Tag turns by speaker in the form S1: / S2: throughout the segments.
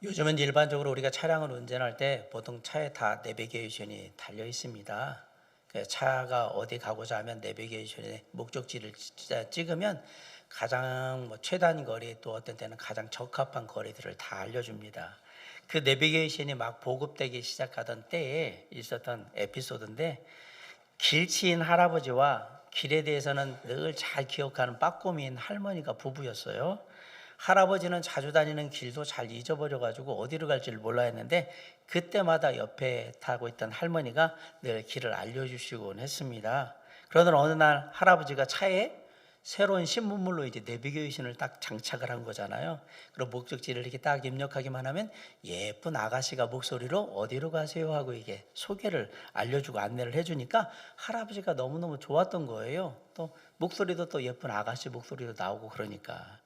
S1: 요즘은 일반적으로 우리가 차량을 운전할 때 보통 차에 다 내비게이션이 달려 있습니다. 차가 어디 가고자 하면 내비게이션에 목적지를 찍으면 가장 최단 거리, 또 어떤 때는 가장 적합한 거리들을 다 알려줍니다. 그 내비게이션이 막 보급되기 시작하던 때에 있었던 에피소드인데, 길치인 할아버지와 길에 대해서는 늘 잘 기억하는 빠꼬미인 할머니가 부부였어요. 할아버지는 자주 다니는 길도 잘 잊어버려가지고 어디로 갈지를 몰라 했는데, 그때마다 옆에 타고 있던 할머니가 늘 길을 알려주시곤 했습니다. 그러던 어느 날 할아버지가 차에 새로운 신문물로 이제 내비게이션을 딱 장착을 한 거잖아요. 그럼 목적지를 이렇게 딱 입력하기만 하면 예쁜 아가씨가 목소리로 어디로 가세요 하고 이게 소개를 알려주고 안내를 해주니까 할아버지가 너무너무 좋았던 거예요. 또 목소리도 또 예쁜 아가씨 목소리도 나오고 그러니까.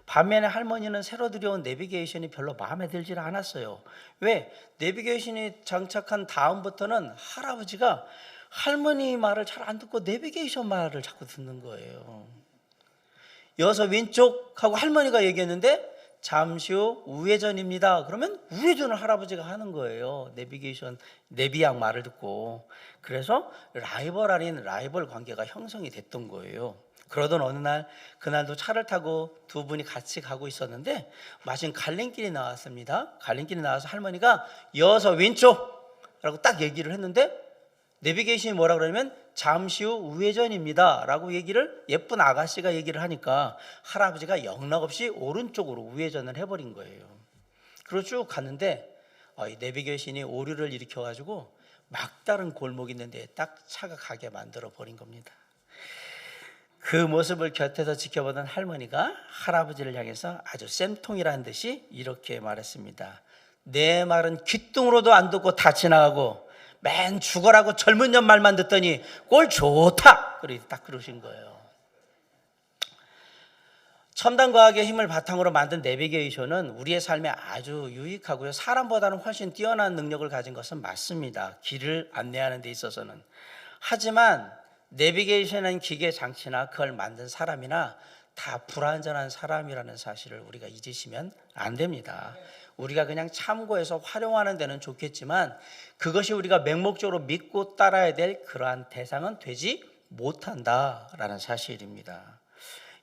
S1: 반면에 할머니는 새로 들여온 내비게이션이 별로 마음에 들질 않았어요. 왜? 내비게이션이 장착한 다음부터는 할아버지가 할머니 말을 잘 안 듣고 내비게이션 말을 자꾸 듣는 거예요. 이어서 왼쪽 하고 할머니가 얘기했는데 잠시 후 우회전입니다. 그러면 우회전을 할아버지가 하는 거예요. 내비게이션 내비양 말을 듣고. 그래서 라이벌 아닌 라이벌 관계가 형성이 됐던 거예요. 그러던 어느 날, 그날도 차를 타고 두 분이 같이 가고 있었는데 마침 갈림길이 나왔습니다. 갈림길이 나와서 할머니가 이어서 왼쪽라고 딱 얘기를 했는데 내비게이션이 뭐라 그러냐면 잠시 후 우회전입니다 라고 얘기를 예쁜 아가씨가 얘기를 하니까 할아버지가 영락없이 오른쪽으로 우회전을 해버린 거예요. 그리고 쭉 갔는데 이 내비게이션이 오류를 일으켜가지고 막다른 골목이 있는데 딱 차가 가게 만들어 버린 겁니다. 그 모습을 곁에서 지켜보던 할머니가 할아버지를 향해서 아주 쌤통이라는 듯이 이렇게 말했습니다. 내 말은 귀뚱으로도 안 듣고 다 지나가고 맨 죽어라고 젊은 년 말만 듣더니 꼴 좋다. 딱 그러신 거예요. 첨단 과학의 힘을 바탕으로 만든 내비게이션은 우리의 삶에 아주 유익하고요. 사람보다는 훨씬 뛰어난 능력을 가진 것은 맞습니다. 길을 안내하는 데 있어서는. 하지만 내비게이션은 기계 장치나 그걸 만든 사람이나 다 불완전한 사람이라는 사실을 우리가 잊으시면 안 됩니다. 우리가 그냥 참고해서 활용하는 데는 좋겠지만 그것이 우리가 맹목적으로 믿고 따라야 될 그러한 대상은 되지 못한다라는 사실입니다.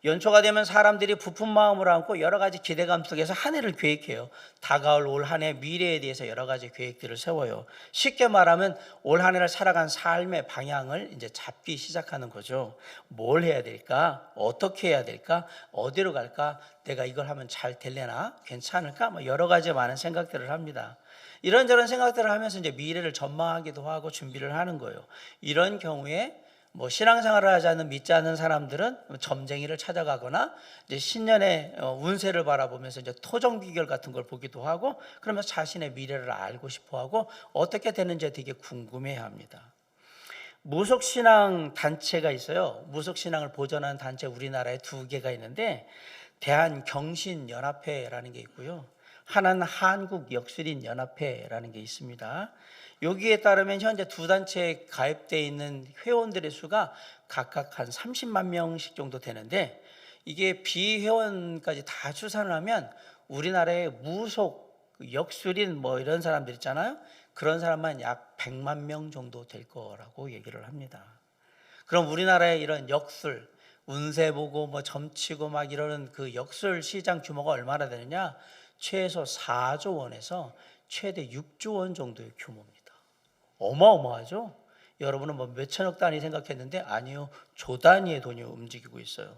S1: 연초가 되면 사람들이 부푼 마음을 안고 여러 가지 기대감 속에서 한 해를 계획해요. 다가올 올 한 해 미래에 대해서 여러 가지 계획들을 세워요. 쉽게 말하면 올 한 해를 살아간 삶의 방향을 이제 잡기 시작하는 거죠. 뭘 해야 될까? 어떻게 해야 될까? 어디로 갈까? 내가 이걸 하면 잘 될래나? 괜찮을까? 여러 가지 많은 생각들을 합니다. 이런저런 생각들을 하면서 이제 미래를 전망하기도 하고 준비를 하는 거예요. 이런 경우에 신앙생활을 하지 않는 믿지 않는 사람들은 점쟁이를 찾아가거나 이제 신년의 운세를 바라보면서 이제 토정 비결 같은 걸 보기도 하고 그러면서 자신의 미래를 알고 싶어하고 어떻게 되는지 되게 궁금해합니다. 무속신앙 단체가 있어요. 무속신앙을 보존하는 단체 우리나라에 두 개가 있는데 대한경신연합회라는 게 있고요. 하나는 한국역술인연합회라는 게 있습니다. 여기에 따르면 현재 두 단체에 가입되어 있는 회원들의 수가 각각 한 30만 명씩 정도 되는데 이게 비회원까지 다 추산을 하면 우리나라의 무속, 역술인 이런 사람들 있잖아요. 그런 사람만 약 100만 명 정도 될 거라고 얘기를 합니다. 그럼 우리나라의 이런 역술, 운세 보고 점치고 이러는 그 역술 시장 규모가 얼마나 되느냐? 최소 4조 원에서 최대 6조 원 정도의 규모입니다. 어마어마하죠? 여러분은 몇천억 단위 생각했는데 아니요, 조 단위의 돈이 움직이고 있어요.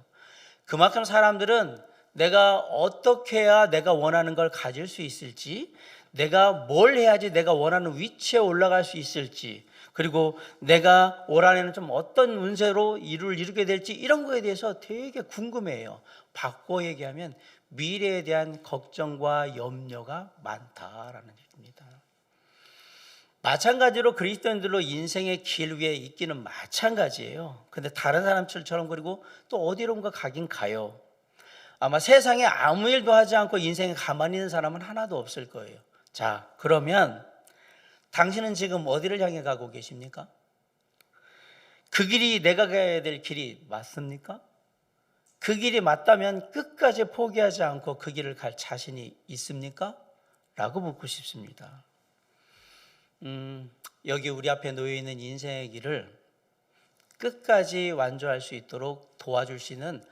S1: 그만큼 사람들은 내가 어떻게 해야 내가 원하는 걸 가질 수 있을지, 내가 뭘 해야지 내가 원하는 위치에 올라갈 수 있을지, 그리고 내가 올 한해는 좀 어떤 운세로 일을 이루게 될지 이런 거에 대해서 되게 궁금해해요. 바꿔 얘기하면 미래에 대한 걱정과 염려가 많다라는 얘기입니다. 마찬가지로 그리스도인들로 인생의 길 위에 있기는 마찬가지예요. 근데 다른 사람들처럼 그리고 또 어디론가 가긴 가요. 아마 세상에 아무 일도 하지 않고 인생에 가만히 있는 사람은 하나도 없을 거예요. 자, 그러면 당신은 지금 어디를 향해 가고 계십니까? 그 길이 내가 가야 될 길이 맞습니까? 그 길이 맞다면 끝까지 포기하지 않고 그 길을 갈 자신이 있습니까? 라고 묻고 싶습니다. 여기 우리 앞에 놓여 있는 인생의 길을 끝까지 완주할 수 있도록 도와줄 수 있는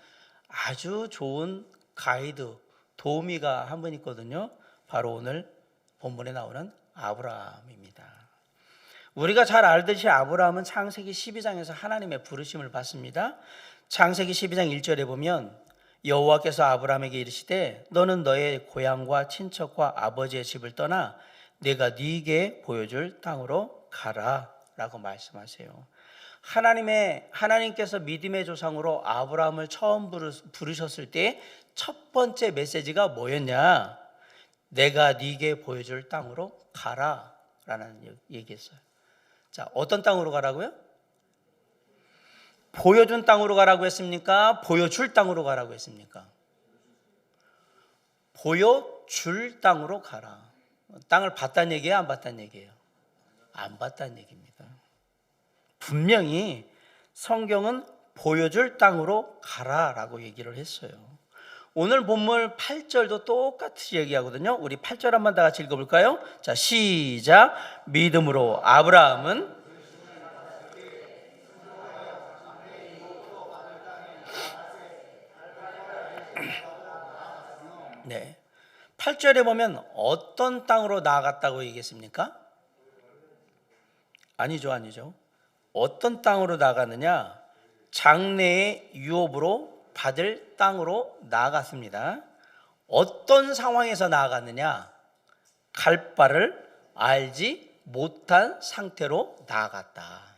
S1: 아주 좋은 가이드, 도우미가 한 분 있거든요. 바로 오늘 본문에 나오는 아브라함입니다. 우리가 잘 알듯이 아브라함은 창세기 12장에서 하나님의 부르심을 받습니다. 창세기 12장 1절에 보면 여호와께서 아브라함에게 이르시되 너는 너의 고향과 친척과 아버지의 집을 떠나 내가 네게 보여줄 땅으로 가라 라고 말씀하세요. 하나님께서 믿음의 조상으로 아브라함을 처음 부르셨을 때 첫 번째 메시지가 뭐였냐? 내가 네게 보여줄 땅으로 가라 라는 얘기했어요. 자, 어떤 땅으로 가라고요? 보여준 땅으로 가라고 했습니까? 보여줄 땅으로 가라고 했습니까? 보여줄 땅으로 가라. 땅을 봤다는 얘기예요? 안 봤다는 얘기예요? 안 봤다는 얘기입니다. 분명히 성경은 보여줄 땅으로 가라라고 얘기를 했어요. 오늘 본문 8절도 똑같이 얘기하거든요. 우리 8절 한번 다 같이 읽어볼까요? 자, 시작. 믿음으로 아브라함은 네, 8절에 보면 어떤 땅으로 나아갔다고 얘기했습니까? 아니죠. 어떤 땅으로 나가느냐? 장래의 유업으로 받을 땅으로 나아갔습니다. 어떤 상황에서 나아갔느냐? 갈 바를 알지 못한 상태로 나아갔다.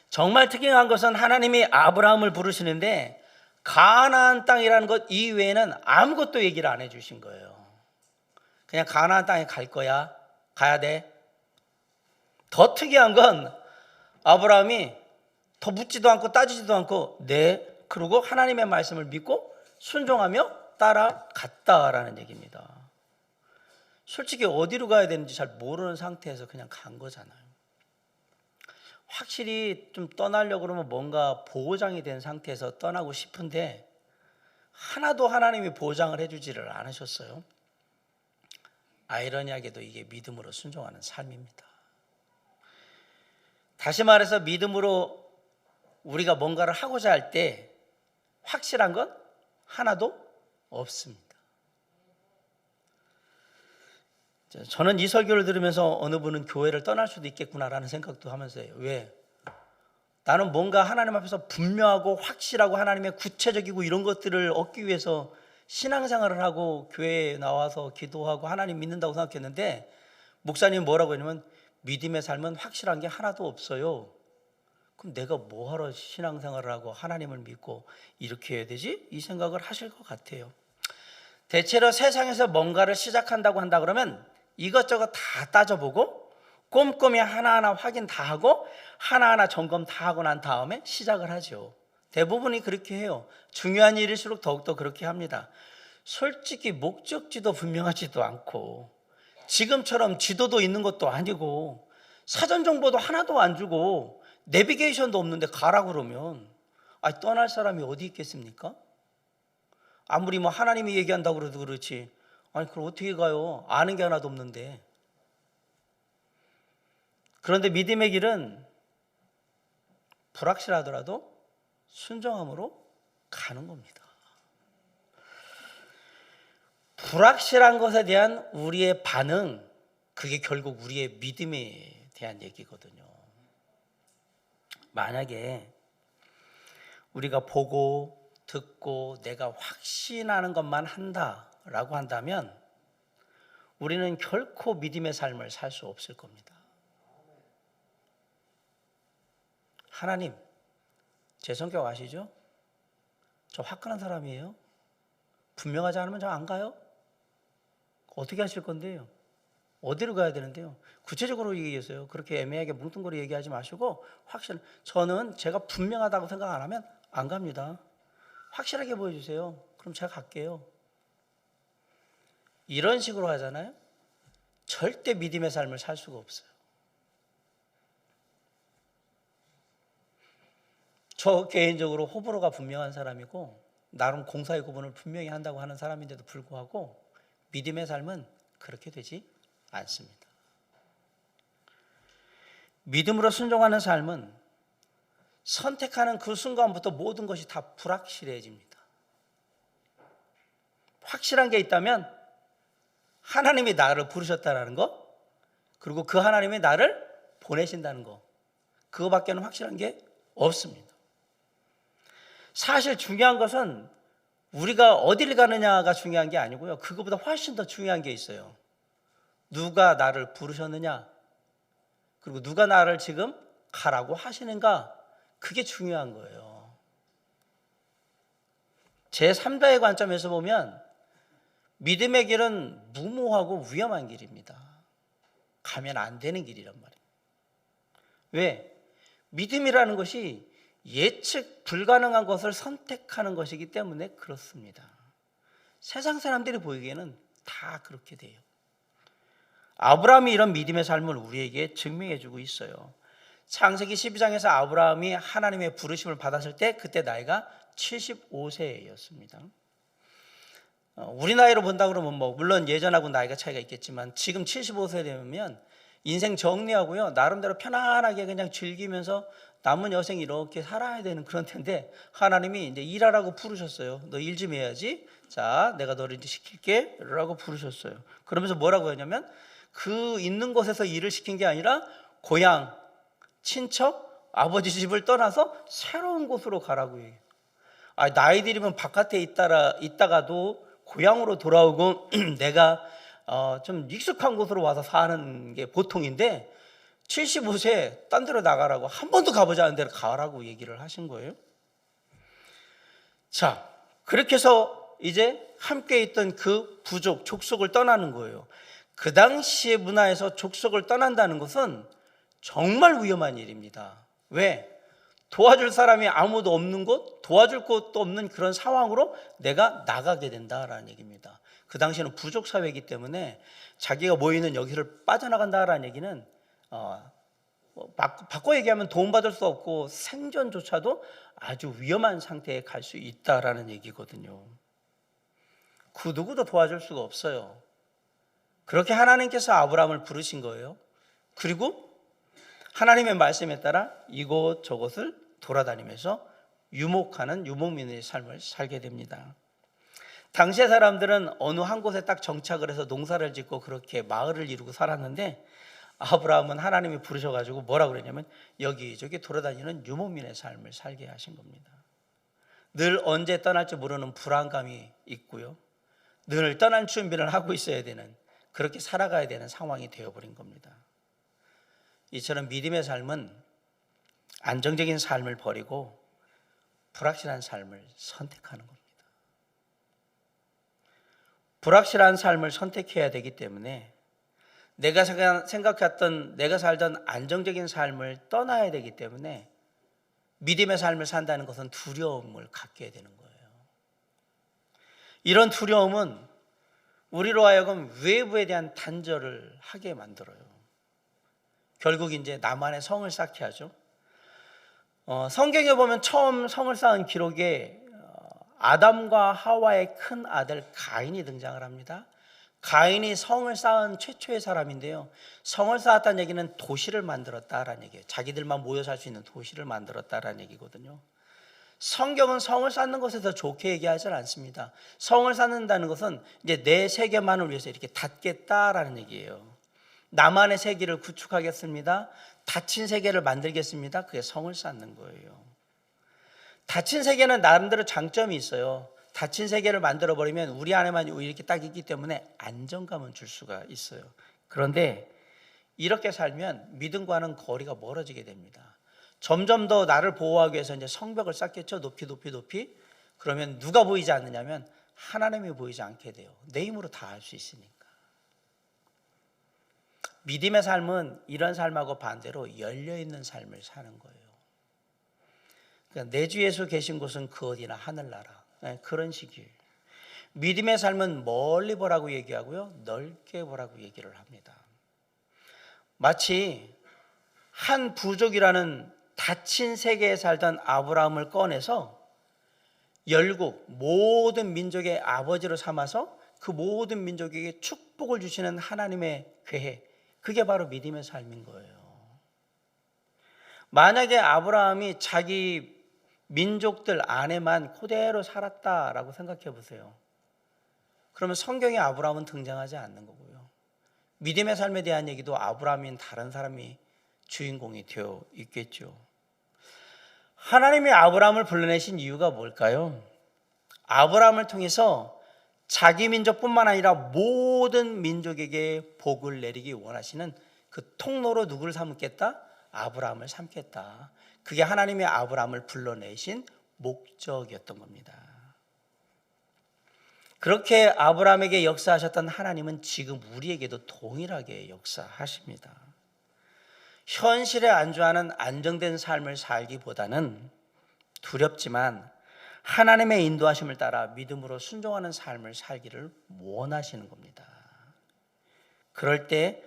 S1: 정말 특이한 것은 하나님이 아브라함을 부르시는데 가나안 땅이라는 것 이외에는 아무것도 얘기를 안 해주신 거예요. 그냥 가나안 땅에 갈 거야, 가야 돼. 더 특이한 건 아브라함이 더 묻지도 않고 따지지도 않고 네, 그리고 하나님의 말씀을 믿고 순종하며 따라갔다라는 얘기입니다. 솔직히 어디로 가야 되는지 잘 모르는 상태에서 그냥 간 거잖아요. 확실히 좀 떠나려고 그러면 뭔가 보장이 된 상태에서 떠나고 싶은데 하나도 하나님이 보장을 해주지를 않으셨어요. 아이러니하게도 이게 믿음으로 순종하는 삶입니다. 다시 말해서 믿음으로 우리가 뭔가를 하고자 할 때 확실한 건 하나도 없습니다. 저는 이 설교를 들으면서 어느 분은 교회를 떠날 수도 있겠구나라는 생각도 하면서 해요. 왜? 나는 뭔가 하나님 앞에서 분명하고 확실하고 하나님의 구체적이고 이런 것들을 얻기 위해서 신앙생활을 하고 교회에 나와서 기도하고 하나님 믿는다고 생각했는데 목사님이 뭐라고 했냐면 믿음의 삶은 확실한 게 하나도 없어요. 그럼 내가 뭐하러 신앙생활을 하고 하나님을 믿고 이렇게 해야 되지? 이 생각을 하실 것 같아요. 대체로 세상에서 뭔가를 시작한다고 한다 그러면 이것저것 다 따져보고 꼼꼼히 하나하나 확인 다 하고 하나하나 점검 다 하고 난 다음에 시작을 하죠. 대부분이 그렇게 해요. 중요한 일일수록 더욱더 그렇게 합니다. 솔직히 목적지도 분명하지도 않고 지금처럼 지도도 있는 것도 아니고 사전 정보도 하나도 안 주고 내비게이션도 없는데 가라 그러면 떠날 사람이 어디 있겠습니까? 아무리 뭐 하나님이 얘기한다고 그래도 그렇지 그럼 어떻게 가요? 아는 게 하나도 없는데. 그런데 믿음의 길은 불확실하더라도 순종함으로 가는 겁니다. 불확실한 것에 대한 우리의 반응, 그게 결국 우리의 믿음에 대한 얘기거든요. 만약에 우리가 보고 듣고 내가 확신하는 것만 한다라고 한다면 우리는 결코 믿음의 삶을 살 수 없을 겁니다. 하나님, 제 성격 아시죠? 저 화끈한 사람이에요. 분명하지 않으면 저 안 가요. 어떻게 하실 건데요? 어디로 가야 되는데요? 구체적으로 얘기했어요. 그렇게 애매하게 뭉뚱그려 얘기하지 마시고 저는 제가 분명하다고 생각 안 하면 안 갑니다. 확실하게 보여주세요. 그럼 제가 갈게요. 이런 식으로 하잖아요. 절대 믿음의 삶을 살 수가 없어요. 저 개인적으로 호불호가 분명한 사람이고 나름 공사의 구분을 분명히 한다고 하는 사람인데도 불구하고 믿음의 삶은 그렇게 되지 않습니다. 믿음으로 순종하는 삶은 선택하는 그 순간부터 모든 것이 다 불확실해집니다. 확실한 게 있다면 하나님이 나를 부르셨다는 거, 그리고 그 하나님이 나를 보내신다는 거, 그거밖에는 확실한 게 없습니다. 사실 중요한 것은 우리가 어디를 가느냐가 중요한 게 아니고요, 그거보다 훨씬 더 중요한 게 있어요. 누가 나를 부르셨느냐, 그리고 누가 나를 지금 가라고 하시는가, 그게 중요한 거예요. 제3자의 관점에서 보면 믿음의 길은 무모하고 위험한 길입니다. 가면 안 되는 길이란 말이에요. 왜? 믿음이라는 것이 예측 불가능한 것을 선택하는 것이기 때문에 그렇습니다. 세상 사람들이 보기에는 다 그렇게 돼요. 아브라함이 이런 믿음의 삶을 우리에게 증명해 주고 있어요. 창세기 12장에서 아브라함이 하나님의 부르심을 받았을 때 그때 나이가 75세였습니다. 우리 나이로 본다 그러면 물론 예전하고 나이가 차이가 있겠지만 지금 75세 되면 인생 정리하고요, 나름대로 편안하게 그냥 즐기면서 남은 여생 이렇게 살아야 되는 그런 텐데, 하나님이 이제 일하라고 부르셨어요. 너 일 좀 해야지. 자, 내가 너를 이제 시킬게 라고 부르셨어요. 그러면서 뭐라고 했냐면, 그 있는 곳에서 일을 시킨 게 아니라 고향, 친척, 아버지 집을 떠나서 새로운 곳으로 가라고 해요. 나이 들이면 바깥에 있다가도 고향으로 돌아오고 내가 좀 익숙한 곳으로 와서 사는 게 보통인데, 75세 딴 데로 나가라고, 한 번도 가보지 않은 데로 가라고 얘기를 하신 거예요. 자, 그렇게 해서 이제 함께 있던 그 부족, 족속을 떠나는 거예요. 그 당시의 문화에서 족속을 떠난다는 것은 정말 위험한 일입니다. 왜? 도와줄 사람이 아무도 없는 곳, 도와줄 곳도 없는 그런 상황으로 내가 나가게 된다라는 얘기입니다. 그 당시에는 부족 사회이기 때문에 자기가 모이는 여기를 빠져나간다라는 얘기는 바꿔 얘기하면 도움받을 수 없고 생존조차도 아주 위험한 상태에 갈 수 있다라는 얘기거든요. 그 누구도 도와줄 수가 없어요. 그렇게 하나님께서 아브라함을 부르신 거예요. 그리고 하나님의 말씀에 따라 이곳 저곳을 돌아다니면서 유목하는 유목민의 삶을 살게 됩니다. 당시의 사람들은 어느 한 곳에 딱 정착을 해서 농사를 짓고 그렇게 마을을 이루고 살았는데, 아브라함은 하나님이 부르셔가지고 뭐라고 그랬냐면 여기저기 돌아다니는 유목민의 삶을 살게 하신 겁니다. 늘 언제 떠날지 모르는 불안감이 있고요, 늘 떠날 준비를 하고 있어야 되는, 그렇게 살아가야 되는 상황이 되어버린 겁니다. 이처럼 믿음의 삶은 안정적인 삶을 버리고 불확실한 삶을 선택하는 겁니다. 불확실한 삶을 선택해야 되기 때문에 내가 생각했던, 내가 살던 안정적인 삶을 떠나야 되기 때문에 믿음의 삶을 산다는 것은 두려움을 갖게 되는 거예요. 이런 두려움은 우리로 하여금 외부에 대한 단절을 하게 만들어요. 결국 이제 나만의 성을 쌓게 하죠. 성경에 보면 처음 성을 쌓은 기록에 아담과 하와의 큰 아들 가인이 등장을 합니다. 가인이 성을 쌓은 최초의 사람인데요, 성을 쌓았다는 얘기는 도시를 만들었다라는 얘기예요. 자기들만 모여 살 수 있는 도시를 만들었다라는 얘기거든요. 성경은 성을 쌓는 것에서 좋게 얘기하지 않습니다. 성을 쌓는다는 것은 이제 내 세계만을 위해서 이렇게 닫겠다라는 얘기예요. 나만의 세계를 구축하겠습니다, 닫힌 세계를 만들겠습니다, 그게 성을 쌓는 거예요. 닫힌 세계는 나름대로 장점이 있어요. 닫힌 세계를 만들어버리면 우리 안에만 이렇게 딱 있기 때문에 안정감은 줄 수가 있어요. 그런데 이렇게 살면 믿음과는 거리가 멀어지게 됩니다. 점점 더 나를 보호하기 위해서 이제 성벽을 쌓겠죠. 높이. 그러면 누가 보이지 않느냐면 하나님이 보이지 않게 돼요. 내 힘으로 다 할 수 있으니까. 믿음의 삶은 이런 삶하고 반대로 열려있는 삶을 사는 거예요. 그러니까 내 주 예수 계신 곳은 그 어디나 하늘나라, 그런 식이에요. 믿음의 삶은 멀리 보라고 얘기하고요, 넓게 보라고 얘기를 합니다. 마치 한 부족이라는 닫힌 세계에 살던 아브라함을 꺼내서 열국 모든 민족의 아버지로 삼아서 그 모든 민족에게 축복을 주시는 하나님의 계획, 그게 바로 믿음의 삶인 거예요. 만약에 아브라함이 자기 민족들 안에만 그대로 살았다라고 생각해 보세요. 그러면 성경에 아브라함은 등장하지 않는 거고요. 믿음의 삶에 대한 얘기도 아브라함인 다른 사람이 주인공이 되어 있겠죠. 하나님이 아브라함을 불러내신 이유가 뭘까요? 아브라함을 통해서 자기 민족뿐만 아니라 모든 민족에게 복을 내리기 원하시는 그 통로로 누구를 삼겠다? 아브라함을 삼겠다. 그게 하나님의 아브라함을 불러내신 목적이었던 겁니다. 그렇게 아브라함에게 역사하셨던 하나님은 지금 우리에게도 동일하게 역사하십니다. 현실에 안주하는 안정된 삶을 살기보다는 두렵지만 하나님의 인도하심을 따라 믿음으로 순종하는 삶을 살기를 원하시는 겁니다. 그럴 때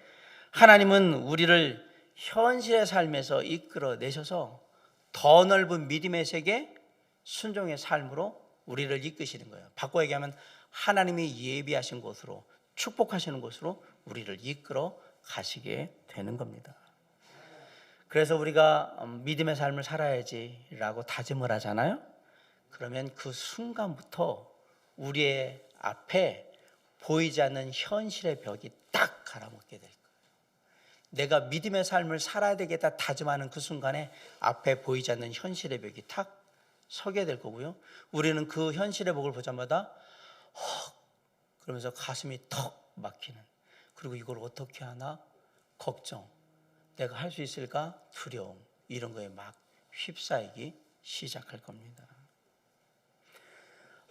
S1: 하나님은 우리를 현실의 삶에서 이끌어내셔서 더 넓은 믿음의 세계, 순종의 삶으로 우리를 이끄시는 거예요. 바꿔 얘기하면 하나님이 예비하신 곳으로, 축복하시는 곳으로 우리를 이끌어 가시게 되는 겁니다. 그래서 우리가 믿음의 삶을 살아야지라고 다짐을 하잖아요. 그러면 그 순간부터 우리의 앞에 보이지 않는 현실의 벽이 딱 갈아먹게 될 거예요. 내가 믿음의 삶을 살아야 되겠다 다짐하는 그 순간에 앞에 보이지 않는 현실의 벽이 탁 서게 될 거고요. 우리는 그 현실의 벽을 보자마자 헉 그러면서 가슴이 턱 막히는, 그리고 이걸 어떻게 하나 걱정, 내가 할 수 있을까 두려움, 이런 거에 막 휩싸이기 시작할 겁니다.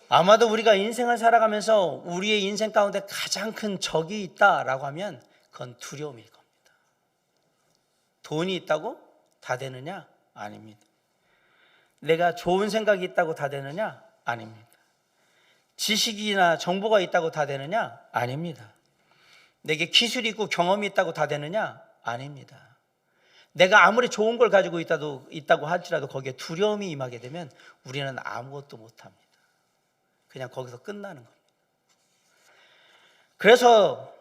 S1: 아마도 우리가 인생을 살아가면서 우리의 인생 가운데 가장 큰 적이 있다라고 하면 그건 두려움일 겁니다. 돈이 있다고 다 되느냐? 아닙니다. 내가 좋은 생각이 있다고 다 되느냐? 아닙니다. 지식이나 정보가 있다고 다 되느냐? 아닙니다. 내게 기술이 있고 경험이 있다고 다 되느냐? 아닙니다. 내가 아무리 좋은 걸 가지고 있다고 할지라도 거기에 두려움이 임하게 되면 우리는 아무것도 못합니다. 그냥 거기서 끝나는 겁니다. 그래서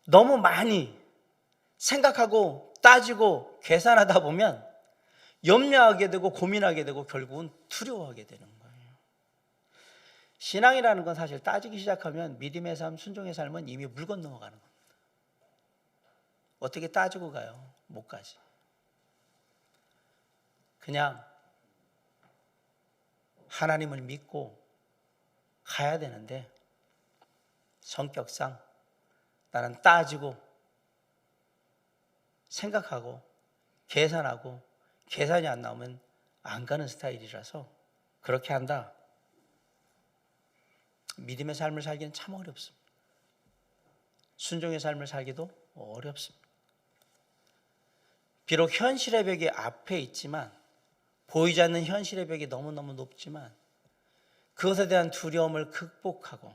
S1: 너무 많이 생각하고 따지고 계산하다 보면 염려하게 되고 고민하게 되고 결국은 두려워하게 되는 거예요. 신앙이라는 건 사실 따지기 시작하면 믿음의 삶, 순종의 삶은 이미 물 건너가는 겁니다. 어떻게 따지고 가요? 못 가지. 그냥 하나님을 믿고 가야 되는데 성격상 나는 따지고 생각하고 계산하고 계산이 안 나오면 안 가는 스타일이라서 그렇게 한다. 믿음의 삶을 살기는 참 어렵습니다. 순종의 삶을 살기도 어렵습니다. 비록 현실의 벽이 앞에 있지만, 보이지 않는 현실의 벽이 너무너무 높지만 그것에 대한 두려움을 극복하고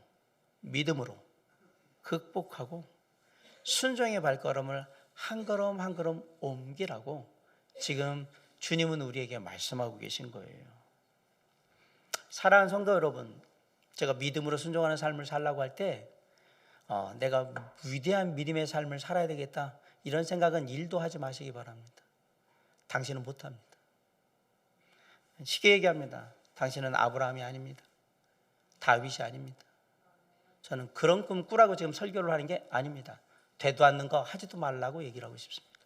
S1: 믿음으로 극복하고 순종의 발걸음을 한 걸음 한 걸음 옮기라고 지금 주님은 우리에게 말씀하고 계신 거예요. 사랑하는 성도 여러분, 제가 믿음으로 순종하는 삶을 살라고 할 때 내가 위대한 믿음의 삶을 살아야 되겠다 이런 생각은 일도 하지 마시기 바랍니다. 당신은 못합니다. 쉽게 얘기합니다. 당신은 아브라함이 아닙니다. 다윗이 아닙니다. 저는 그런 꿈 꾸라고 지금 설교를 하는 게 아닙니다. 되도 않는 거 하지도 말라고 얘기를 하고 싶습니다.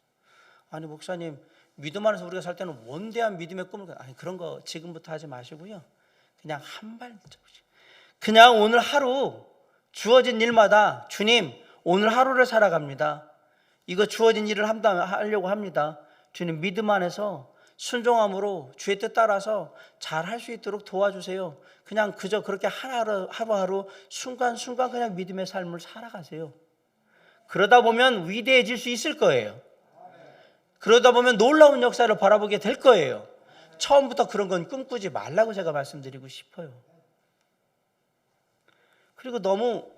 S1: 아니 목사님, 믿음 안에서 우리가 살 때는 원대한 믿음의 꿈을, 아니 그런 거 지금부터 하지 마시고요. 그냥 한 발짝, 그냥 오늘 하루 주어진 일마다 주님 오늘 하루를 살아갑니다. 이거 주어진 일을 하려고 합니다. 주님 믿음 안에서 순종함으로 주의 뜻 따라서 잘 할 수 있도록 도와주세요. 그냥 그저 그렇게 하루하루 순간순간 그냥 믿음의 삶을 살아가세요. 그러다 보면 위대해질 수 있을 거예요. 그러다 보면 놀라운 역사를 바라보게 될 거예요. 처음부터 그런 건 꿈꾸지 말라고 제가 말씀드리고 싶어요. 그리고 너무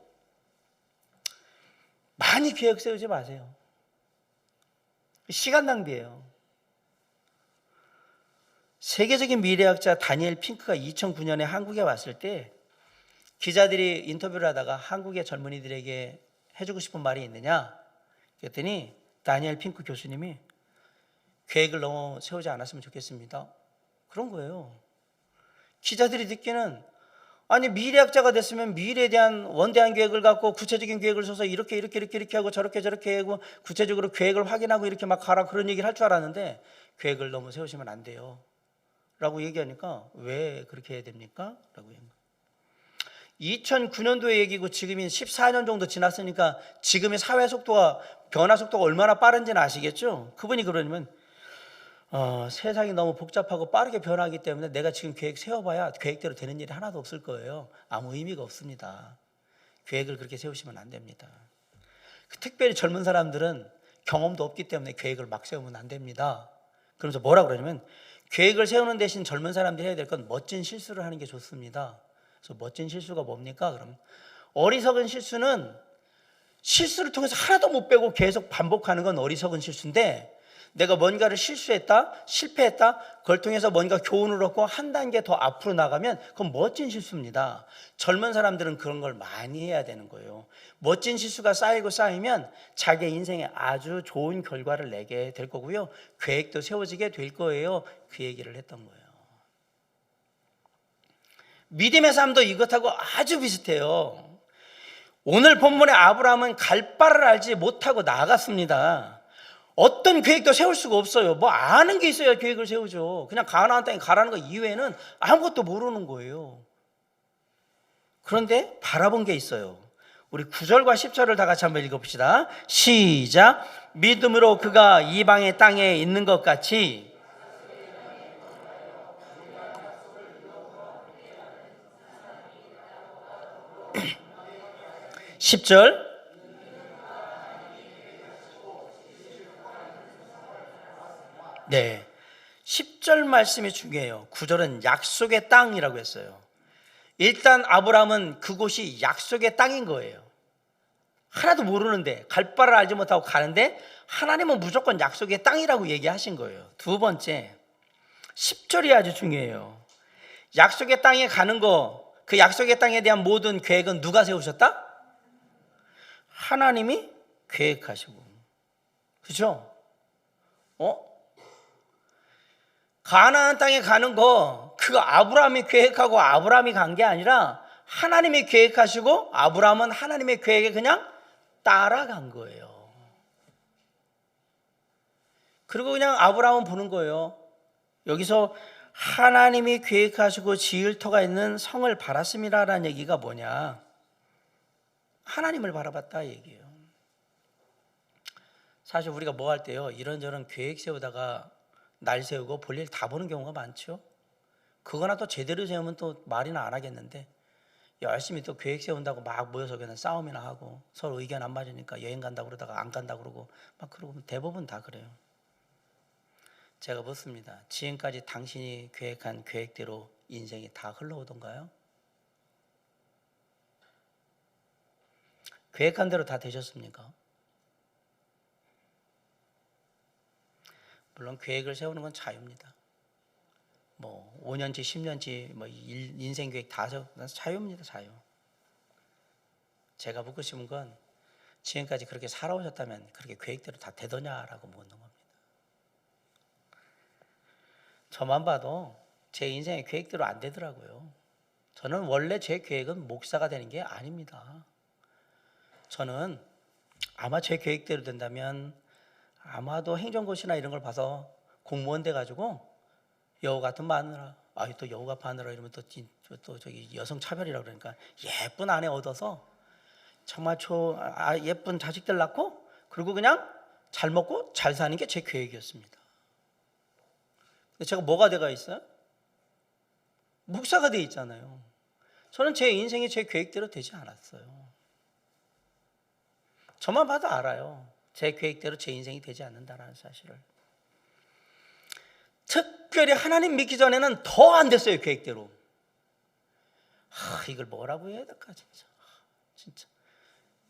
S1: 많이 계획 세우지 마세요. 시간 낭비예요. 세계적인 미래학자 다니엘 핑크가 2009년에 한국에 왔을 때 기자들이 인터뷰를 하다가 한국의 젊은이들에게 해주고 싶은 말이 있느냐 그랬더니 다니엘 핑크 교수님이 계획을 너무 세우지 않았으면 좋겠습니다. 그런 거예요. 기자들이 듣기는 아니 미래학자가 됐으면 미래에 대한 원대한 계획을 갖고 구체적인 계획을 써서 이렇게 하고 저렇게 하고 구체적으로 계획을 확인하고 이렇게 막 가라 그런 얘기를 할 줄 알았는데 계획을 너무 세우시면 안 돼요 라고 얘기하니까 왜 그렇게 해야 됩니까? 라고 얘기합니다. 2009년도의 얘기고 지금이 14년 정도 지났으니까 지금의 사회 속도가 변화 속도가 얼마나 빠른지는 아시겠죠? 그분이 그러냐면 세상이 너무 복잡하고 빠르게 변하기 때문에 내가 지금 계획 세워봐야 계획대로 되는 일이 하나도 없을 거예요. 아무 의미가 없습니다. 계획을 그렇게 세우시면 안 됩니다. 특별히 젊은 사람들은 경험도 없기 때문에 계획을 막 세우면 안 됩니다. 그러면서 뭐라 그러냐면 계획을 세우는 대신 젊은 사람들이 해야 될 건 멋진 실수를 하는 게 좋습니다. 그래서 멋진 실수가 뭡니까? 그럼 어리석은 실수는 실수를 통해서 하나도 못 빼고 계속 반복하는 건 어리석은 실수인데 내가 뭔가를 실수했다, 실패했다, 그걸 통해서 뭔가 교훈을 얻고 한 단계 더 앞으로 나가면 그건 멋진 실수입니다. 젊은 사람들은 그런 걸 많이 해야 되는 거예요. 멋진 실수가 쌓이면 자기 인생에 아주 좋은 결과를 내게 될 거고요. 계획도 세워지게 될 거예요. 그 얘기를 했던 거예요. 믿음의 삶도 이것하고 아주 비슷해요. 오늘 본문의 아브라함은 갈 바를 알지 못하고 나갔습니다. 어떤 계획도 세울 수가 없어요. 뭐 아는 게 있어야 계획을 세우죠. 그냥 가나안 땅에 가라는 거 이외에는 아무것도 모르는 거예요. 그런데 바라본 게 있어요. 우리 9절과 10절을 다 같이 한번 읽어봅시다. 시작. 믿음으로 그가 이방의 땅에 있는 것 같이 10절. 네, 10절 말씀이 중요해요. 9절은 약속의 땅이라고 했어요. 일단 아브라함은 그곳이 약속의 땅인 거예요. 하나도 모르는데 갈 바를 알지 못하고 가는데 하나님은 무조건 약속의 땅이라고 얘기하신 거예요. 두 번째, 10절이 아주 중요해요. 약속의 땅에 가는 거, 그 약속의 땅에 대한 모든 계획은 누가 세우셨다? 하나님이 계획하시고. 그렇죠? 가나안 땅에 가는 거 그거 아브라함이 계획하고 아브라함이 간 게 아니라 하나님이 계획하시고 아브라함은 하나님의 계획에 그냥 따라간 거예요. 그리고 그냥 아브라함은 보는 거예요. 여기서 하나님이 계획하시고 지을 터가 있는 성을 바랐습니다라는 얘기가 뭐냐? 하나님을 바라봤다 얘기예요. 사실 우리가 뭐 할 때요, 이런저런 계획 세우다가 날 세우고 볼일 다 보는 경우가 많죠. 그거나 또 제대로 세우면 또 말이나 안 하겠는데 열심히 또 계획 세운다고 막 모여서 그냥 싸움이나 하고 서로 의견 안 맞으니까 여행 간다고 그러다가 안 간다고 그러고 막 그러고 대부분 다 그래요. 제가 묻습니다. 지금까지 당신이 계획한 계획대로 인생이 다 흘러오던가요? 계획한 대로 다 되셨습니까? 물론 계획을 세우는 건 자유입니다. 뭐 5년치, 10년치 뭐 인생 계획 다 세우는 자유입니다. 자유. 제가 묻고 싶은 건 지금까지 그렇게 살아오셨다면 그렇게 계획대로 다 되더냐라고 묻는 겁니다. 저만 봐도 제 인생의 계획대로 안 되더라고요. 저는 원래 제 계획은 목사가 되는 게 아닙니다. 저는 아마 제 계획대로 된다면 아마도 행정고시나 이런 걸 봐서 공무원 돼가지고 여우 같은 마누라, 또 여우 같은 마누라 이러면 또 저기 여성 차별이라고 그러니까 예쁜 아내 얻어서 정말 예쁜 자식들 낳고 그리고 그냥 잘 먹고 잘 사는 게 제 계획이었습니다. 제가 뭐가 돼가 있어요? 목사가 돼 있잖아요. 저는 제 인생이 제 계획대로 되지 않았어요. 저만 봐도 알아요. 제 계획대로 제 인생이 되지 않는다라는 사실을. 특별히 하나님 믿기 전에는 더 안 됐어요. 계획대로. 이걸 뭐라고 해야 될까 진짜.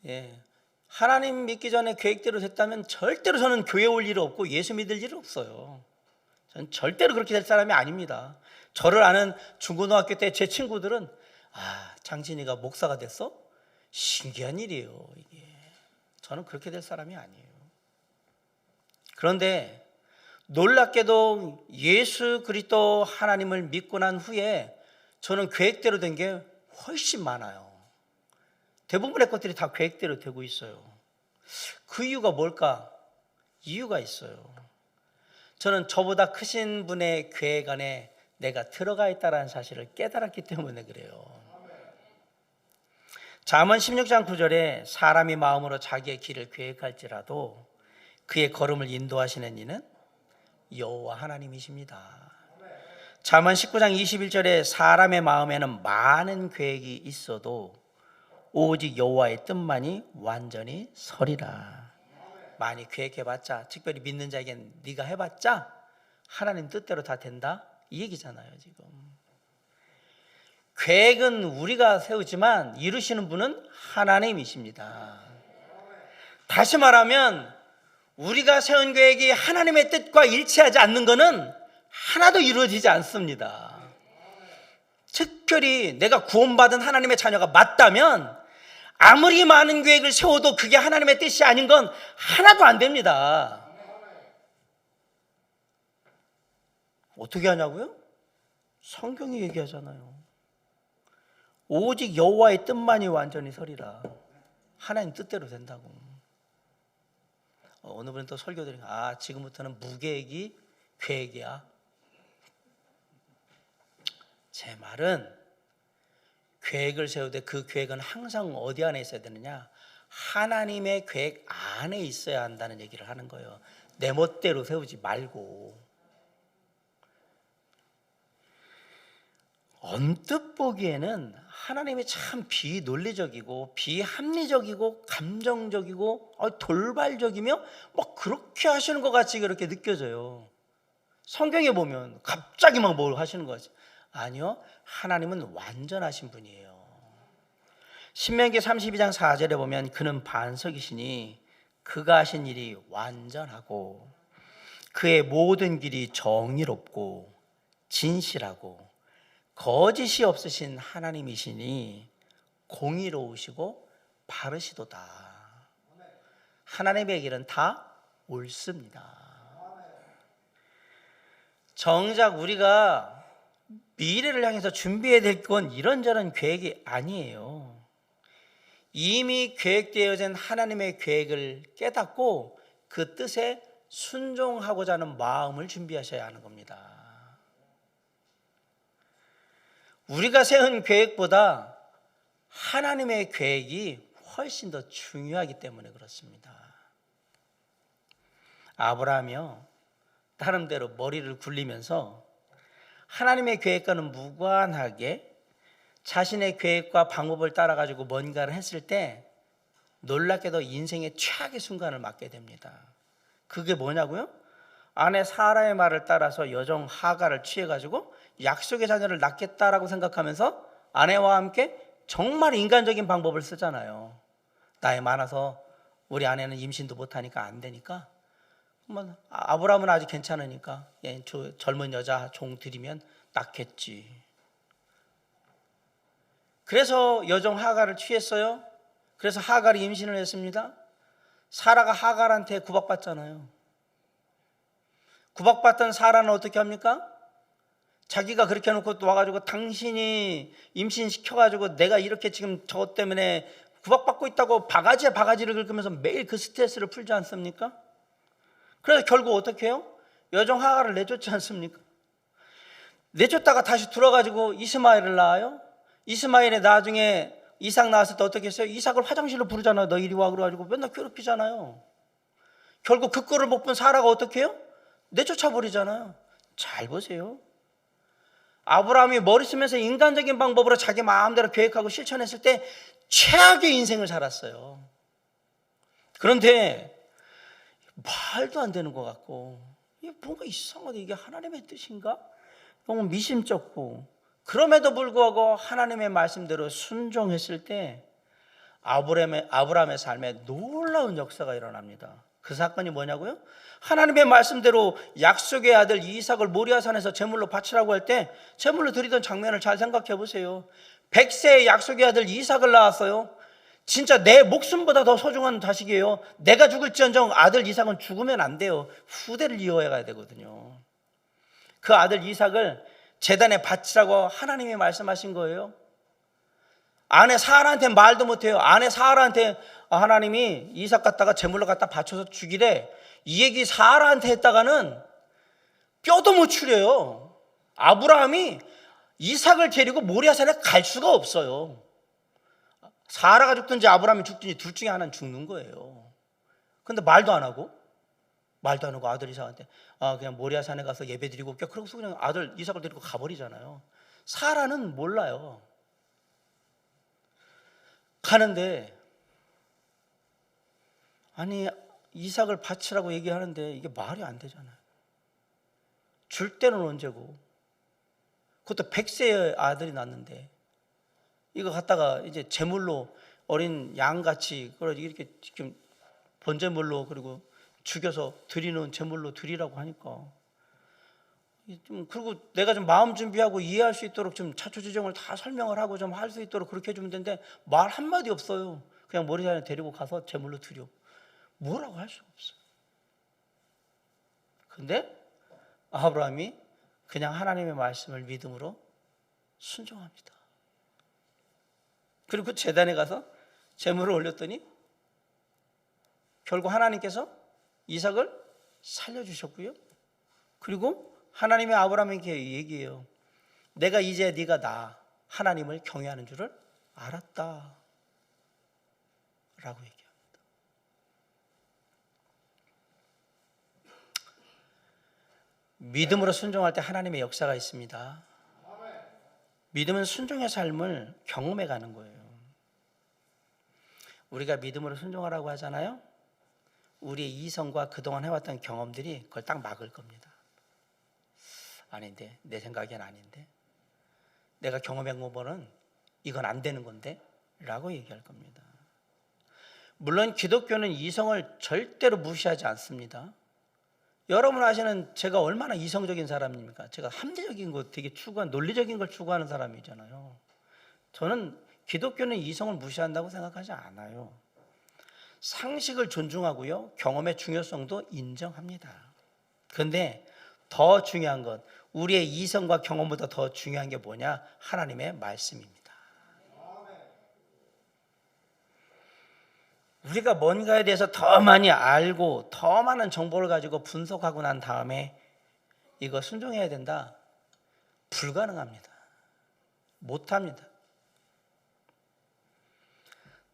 S1: 예, 하나님 믿기 전에 계획대로 됐다면 절대로 저는 교회 올 일 없고 예수 믿을 일 없어요. 저는 절대로 그렇게 될 사람이 아닙니다. 저를 아는 중고등학교 때 제 친구들은 장진이가 목사가 됐어? 신기한 일이에요. 이게 저는 그렇게 될 사람이 아니에요. 그런데 놀랍게도 예수 그리스도 하나님을 믿고 난 후에 저는 계획대로 된 게 훨씬 많아요. 대부분의 것들이 다 계획대로 되고 있어요. 그 이유가 뭘까? 이유가 있어요. 저는 저보다 크신 분의 계획 안에 내가 들어가 있다는 사실을 깨달았기 때문에 그래요. 잠언 16장 9절에 사람이 마음으로 자기의 길을 계획할지라도 그의 걸음을 인도하시는 이는 여호와 하나님이십니다. 잠언 19장 21절에 사람의 마음에는 많은 계획이 있어도 오직 여호와의 뜻만이 완전히 서리라. 많이 계획해봤자, 특별히 믿는 자에겐 네가 해봤자 하나님 뜻대로 다 된다 이 얘기잖아요. 지금 계획은 우리가 세우지만 이루시는 분은 하나님이십니다. 다시 말하면 우리가 세운 계획이 하나님의 뜻과 일치하지 않는 것은 하나도 이루어지지 않습니다. 특별히 내가 구원받은 하나님의 자녀가 맞다면 아무리 많은 계획을 세워도 그게 하나님의 뜻이 아닌 건 하나도 안 됩니다. 어떻게 하냐고요? 성경이 얘기하잖아요. 오직 여호와의 뜻만이 완전히 서리라. 하나님 뜻대로 된다고. 어느 분은 또 설교 드리니까 지금부터는 무계획이 계획이야. 제 말은 계획을 세울 때 그 계획은 항상 어디 안에 있어야 되느냐? 하나님의 계획 안에 있어야 한다는 얘기를 하는 거예요. 내 멋대로 세우지 말고. 언뜻 보기에는 하나님이 참 비논리적이고 비합리적이고 감정적이고 돌발적이며 그렇게 하시는 것 같이 그렇게 느껴져요. 성경에 보면 갑자기 뭘 하시는 거지. 아니요, 하나님은 완전하신 분이에요. 신명기 32장 4절에 보면 그는 반석이시니 그가 하신 일이 완전하고 그의 모든 길이 정의롭고 진실하고 거짓이 없으신 하나님이시니 공의로우시고 바르시도다. 하나님의 길은 다 옳습니다. 정작 우리가 미래를 향해서 준비해야 될 건 이런저런 계획이 아니에요. 이미 계획되어진 하나님의 계획을 깨닫고 그 뜻에 순종하고자 하는 마음을 준비하셔야 하는 겁니다. 우리가 세운 계획보다 하나님의 계획이 훨씬 더 중요하기 때문에 그렇습니다. 아브라함이요, 나름대로 머리를 굴리면서 하나님의 계획과는 무관하게 자신의 계획과 방법을 따라가지고 뭔가를 했을 때 놀랍게도 인생의 최악의 순간을 맞게 됩니다. 그게 뭐냐고요? 아내 사라의 말을 따라서 여종 하가를 취해가지고 약속의 자녀를 낳겠다라고 생각하면서 아내와 함께 정말 인간적인 방법을 쓰잖아요. 나이 많아서 우리 아내는 임신도 못하니까 안 되니까 아브라함은 아직 괜찮으니까 젊은 여자 종 들이면 낳겠지. 그래서 여종 하가를 취했어요. 그래서 하갈이 임신을 했습니다. 사라가 하갈한테 구박받잖아요. 구박받던 사라는 어떻게 합니까? 자기가 그렇게 해놓고 또 와가지고 당신이 임신시켜가지고 내가 이렇게 지금 저것 때문에 구박받고 있다고 바가지에 바가지를 긁으면서 매일 그 스트레스를 풀지 않습니까? 그래서 결국 어떻게 해요? 여종 하갈을 내쫓지 않습니까? 내쫓다가 다시 들어가지고 이스마엘을 낳아요. 이스마엘이 나중에 이삭 낳았을 때 어떻게 했어요? 이삭을 화장실로 부르잖아요. 너 이리 와 그래가지고 맨날 괴롭히잖아요. 결국 그 꼴을 못 본 사라가 어떻게 해요? 내쫓아 버리잖아요. 잘 보세요. 아브라함이 머리 쓰면서 인간적인 방법으로 자기 마음대로 계획하고 실천했을 때 최악의 인생을 살았어요. 그런데 말도 안 되는 것 같고 이게 뭔가 이상하다. 이게 하나님의 뜻인가? 너무 미심쩍고 그럼에도 불구하고 하나님의 말씀대로 순종했을 때 아브라함의 삶에 놀라운 역사가 일어납니다. 그 사건이 뭐냐고요? 하나님의 말씀대로 약속의 아들 이삭을 모리아산에서 제물로 바치라고 할 때 제물로 드리던 장면을 잘 생각해 보세요. 100세의 약속의 아들 이삭을 낳았어요. 진짜 내 목숨보다 더 소중한 자식이에요. 내가 죽을지언정 아들 이삭은 죽으면 안 돼요. 후대를 이어가야 되거든요. 그 아들 이삭을 제단에 바치라고 하나님이 말씀하신 거예요. 아내 사라한테 말도 못해요. 아내 사라한테 하나님이 이삭 갖다가 제물로 갖다 바쳐서 죽이래. 이 얘기 사라한테 했다가는 뼈도 못 추려요. 아브라함이 이삭을 데리고 모리아산에 갈 수가 없어요. 사라가 죽든지 아브라함이 죽든지 둘 중에 하나는 죽는 거예요. 근데 말도 안 하고 아들 이삭한테 그냥 모리아산에 가서 예배 드리고 올게. 그러고서 그냥 아들 이삭을 데리고 가버리잖아요. 사라는 몰라요. 가는데 아니 이삭을 바치라고 얘기하는데 이게 말이 안 되잖아요. 줄 때는 언제고, 그것도 100세의 아들이 낳는데 이거 갖다가 이제 제물로 어린 양같이 이렇게 지금 번제물로 그리고 죽여서 드리는 제물로 드리라고 하니까 좀, 그리고 내가 좀 마음 준비하고 이해할 수 있도록 좀 차초지정을 다 설명을 하고 좀 할 수 있도록 그렇게 해주면 되는데 말 한마디 없어요. 그냥 모리아산에 데리고 가서 제물로 드려. 뭐라고 할 수가 없어요. 근데 아브라함이 그냥 하나님의 말씀을 믿음으로 순종합니다. 그리고 제단에 가서 제물을 올렸더니 결국 하나님께서 이삭을 살려주셨고요. 그리고 하나님의 아브라함에게 얘기해요. 내가 이제 네가 나 하나님을 경외하는 줄을 알았다 라고 얘기합니다. 믿음으로 순종할 때 하나님의 역사가 있습니다. 믿음은 순종의 삶을 경험해 가는 거예요. 우리가 믿음으로 순종하라고 하잖아요. 우리의 이성과 그동안 해왔던 경험들이 그걸 딱 막을 겁니다. 아닌데, 내 생각엔 아닌데, 내가 경험한 거보는 이건 안 되는 건데 라고 얘기할 겁니다. 물론 기독교는 이성을 절대로 무시하지 않습니다. 여러분 아시는 제가 얼마나 이성적인 사람입니까? 제가 합리적인 거 되게 논리적인 걸 추구하는 사람이잖아요. 저는 기독교는 이성을 무시한다고 생각하지 않아요. 상식을 존중하고요, 경험의 중요성도 인정합니다. 그런데 더 중요한 것, 우리의 이성과 경험보다 더 중요한 게 뭐냐? 하나님의 말씀입니다. 우리가 뭔가에 대해서 더 많이 알고 더 많은 정보를 가지고 분석하고 난 다음에 이거 순종해야 된다? 불가능합니다. 못합니다.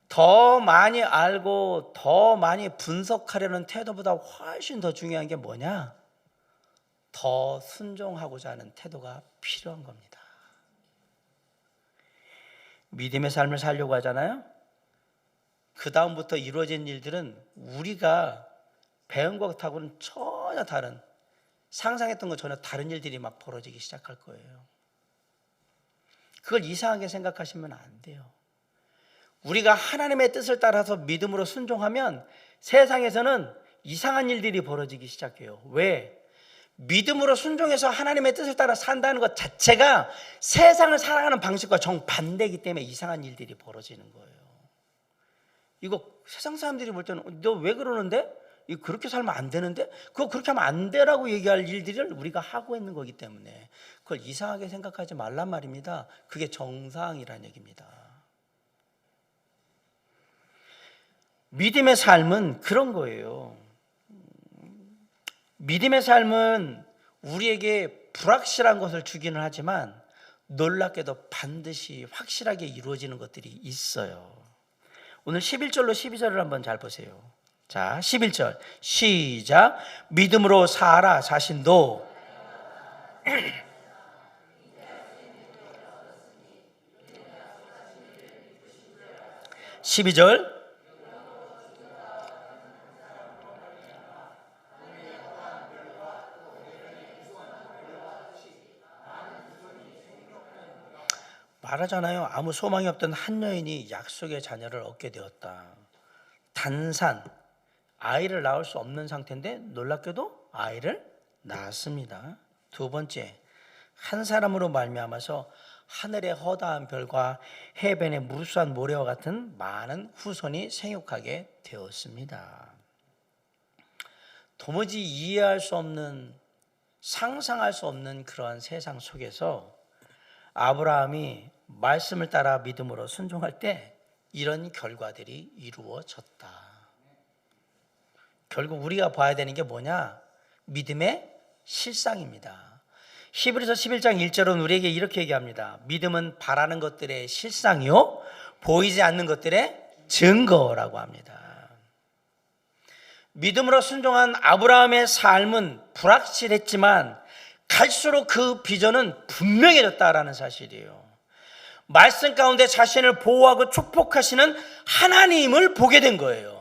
S1: 더 많이 알고 더 많이 분석하려는 태도보다 훨씬 더 중요한 게 뭐냐? 더 순종하고자 하는 태도가 필요한 겁니다. 믿음의 삶을 살려고 하잖아요. 그 다음부터 이루어진 일들은 우리가 배운 것하고는 전혀 다른, 상상했던 것 전혀 다른 일들이 막 벌어지기 시작할 거예요. 그걸 이상하게 생각하시면 안 돼요. 우리가 하나님의 뜻을 따라서 믿음으로 순종하면 세상에서는 이상한 일들이 벌어지기 시작해요. 왜? 믿음으로 순종해서 하나님의 뜻을 따라 산다는 것 자체가 세상을 살아가는 방식과 정반대이기 때문에 이상한 일들이 벌어지는 거예요. 이거 세상 사람들이 볼 때는 너 왜 그러는데? 이거 그렇게 살면 안 되는데? 그거 그렇게 하면 안 되라고 얘기할 일들을 우리가 하고 있는 거기 때문에 그걸 이상하게 생각하지 말란 말입니다. 그게 정상이란 얘기입니다. 믿음의 삶은 그런 거예요. 믿음의 삶은 우리에게 불확실한 것을 주기는 하지만 놀랍게도 반드시 확실하게 이루어지는 것들이 있어요. 오늘 11절로 12절을 한번 잘 보세요. 자, 11절 시작. 믿음으로 사라 자신도 12절 말하잖아요. 아무 소망이 없던 한 여인이 약속의 자녀를 얻게 되었다. 단산, 아이를 낳을 수 없는 상태인데 놀랍게도 아이를 낳았습니다. 두 번째, 한 사람으로 말미암아서 하늘의 허다한 별과 해변의 무수한 모래와 같은 많은 후손이 생육하게 되었습니다. 도무지 이해할 수 없는, 상상할 수 없는 그러한 세상 속에서 아브라함이 말씀을 따라 믿음으로 순종할 때 이런 결과들이 이루어졌다. 결국 우리가 봐야 되는 게 뭐냐? 믿음의 실상입니다. 히브리서 11장 1절은 우리에게 이렇게 얘기합니다. 믿음은 바라는 것들의 실상이요 보이지 않는 것들의 증거라고 합니다. 믿음으로 순종한 아브라함의 삶은 불확실했지만 갈수록 그 비전은 분명해졌다라는 사실이에요. 말씀 가운데 자신을 보호하고 축복하시는 하나님을 보게 된 거예요.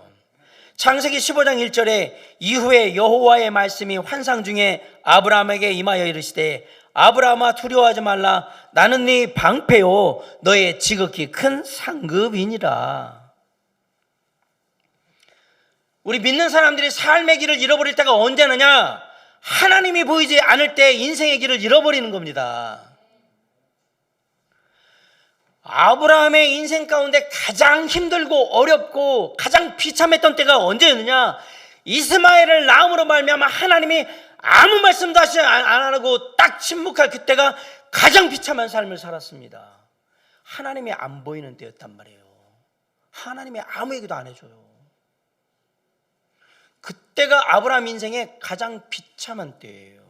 S1: 창세기 15장 1절에 이후에 여호와의 말씀이 환상 중에 아브라함에게 임하여 이르시되 아브라함아 두려워하지 말라 나는 네 방패요 너의 지극히 큰 상급이니라. 우리 믿는 사람들이 삶의 길을 잃어버릴 때가 언제느냐? 하나님이 보이지 않을 때 인생의 길을 잃어버리는 겁니다. 아브라함의 인생 가운데 가장 힘들고 어렵고 가장 비참했던 때가 언제였느냐? 이스마엘을 낳음으로 말미암아 하나님이 아무 말씀도 안 하고 딱 침묵할 그때가 가장 비참한 삶을 살았습니다. 하나님이 안 보이는 때였단 말이에요. 하나님이 아무 얘기도 안 해줘요. 그때가 아브라함 인생의 가장 비참한 때예요.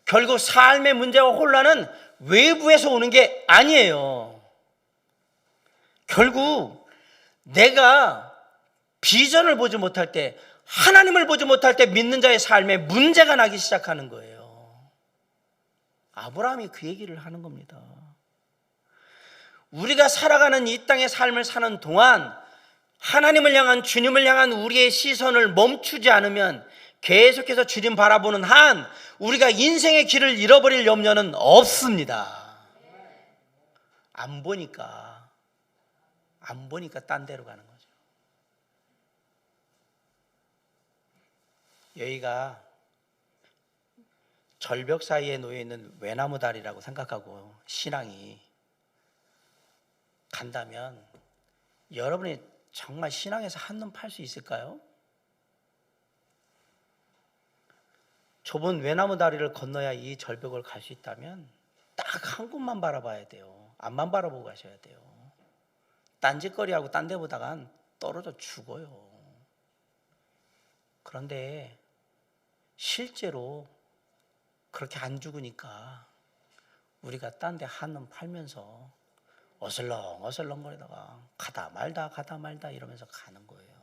S1: 결국 삶의 문제와 혼란은 외부에서 오는 게 아니에요. 결국 내가 비전을 보지 못할 때, 하나님을 보지 못할 때 믿는 자의 삶에 문제가 나기 시작하는 거예요. 아브라함이 그 얘기를 하는 겁니다. 우리가 살아가는 이 땅의 삶을 사는 동안 하나님을 향한, 주님을 향한 우리의 시선을 멈추지 않으면 계속해서 주님 바라보는 한 우리가 인생의 길을 잃어버릴 염려는 없습니다. 안 보니까 딴 데로 가는 거죠. 여기가 절벽 사이에 놓여 있는 외나무 다리라고 생각하고 신앙이 간다면 여러분이 정말 신앙에서 한눈 팔 수 있을까요? 좁은 외나무 다리를 건너야 이 절벽을 갈 수 있다면 딱 한 곳만 바라봐야 돼요. 앞만 바라보고 가셔야 돼요. 딴짓거리하고 딴 데 보다간 떨어져 죽어요. 그런데 실제로 그렇게 안 죽으니까 우리가 딴 데 한눈 팔면서 어슬렁어슬렁 거리다가 가다 말다 이러면서 가는 거예요.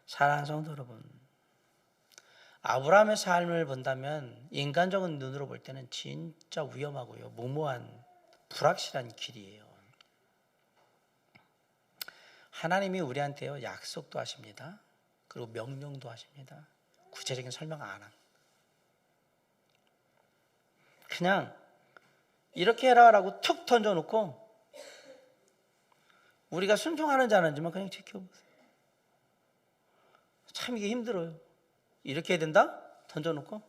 S1: 사랑하는 성도 여러분, 아브라함의 삶을 본다면 인간적인 눈으로 볼 때는 진짜 위험하고요, 무모한 불확실한 길이에요. 하나님이 우리한테요 약속도 하십니다. 그리고 명령도 하십니다. 구체적인 설명 안 합니다. 그냥 이렇게 해라라고 툭 던져놓고 우리가 순종하는지 안 하는지만 그냥 지켜보세요. 참 이게 힘들어요. 이렇게 해야 된다? 던져놓고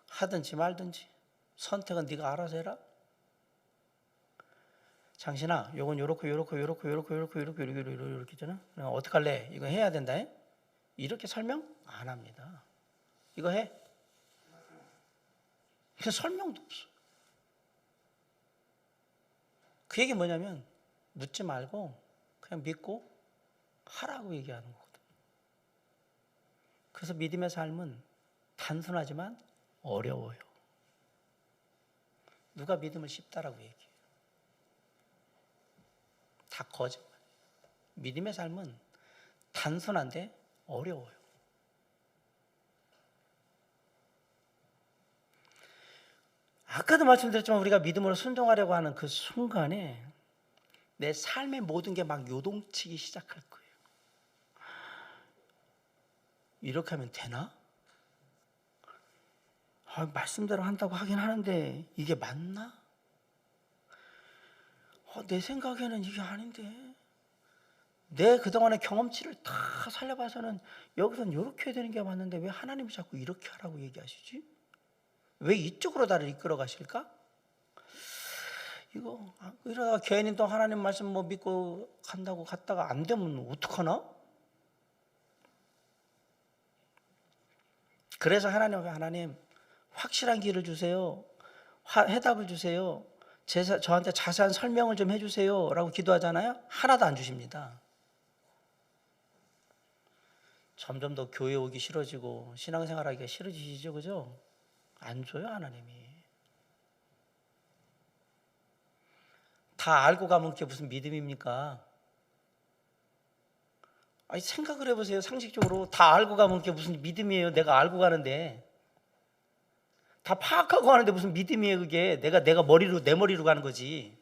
S1: 하든지 말든지 선택은 네가 알아서 해라. 장신아, 요건 요렇게 있잖아. 어떡할래? 이거 해야 된다. 해? 이렇게 설명 안 합니다. 이거 해. 그 설명도 없어. 그 얘기 뭐냐면 묻지 말고 그냥 믿고 하라고 얘기하는 거거든요. 그래서 믿음의 삶은 단순하지만 어려워요. 누가 믿음을 쉽다라고 얘기해요? 다 거짓말. 믿음의 삶은 단순한데 어려워요. 아까도 말씀드렸지만 우리가 믿음으로 순종하려고 하는 그 순간에 내 삶의 모든 게 막 요동치기 시작할 거예요. 이렇게 하면 되나? 말씀대로 한다고 하긴 하는데 이게 맞나? 내 생각에는 이게 아닌데 내 그동안의 경험치를 다 살려봐서는 여기서는 이렇게 해야 되는 게 맞는데 왜 하나님이 자꾸 이렇게 하라고 얘기하시지? 왜 이쪽으로 나를 이끌어 가실까? 이러다가 괜히 또 하나님 말씀 뭐 믿고 간다고 갔다가 안 되면 어떡하나? 그래서 하나님 확실한 길을 주세요. 해답을 주세요. 저한테 자세한 설명을 좀 해주세요 라고 기도하잖아요. 하나도 안 주십니다. 점점 더 교회 오기 싫어지고 신앙생활하기가 싫어지시죠, 그죠? 안 줘요, 하나님이. 다 알고 가면 그게 무슨 믿음입니까? 아니, 생각을 해보세요. 상식적으로 다 알고 가면 그게 무슨 믿음이에요? 내가 알고 가는데 다 파악하고 가는데 무슨 믿음이에요? 그게 내가 내 머리로 가는 거지.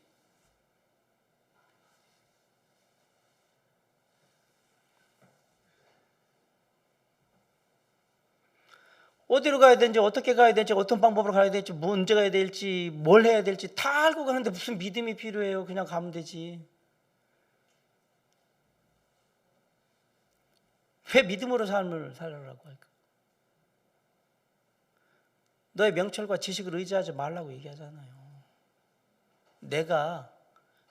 S1: 어디로 가야 되는지, 어떻게 가야 될지, 어떤 방법으로 가야 될지, 뭐 언제 가야 될지, 뭘 해야 될지 다 알고 가는데 무슨 믿음이 필요해요? 그냥 가면 되지. 왜 믿음으로 삶을 살라고 할까? 너의 명철과 지식을 의지하지 말라고 얘기하잖아요. 내가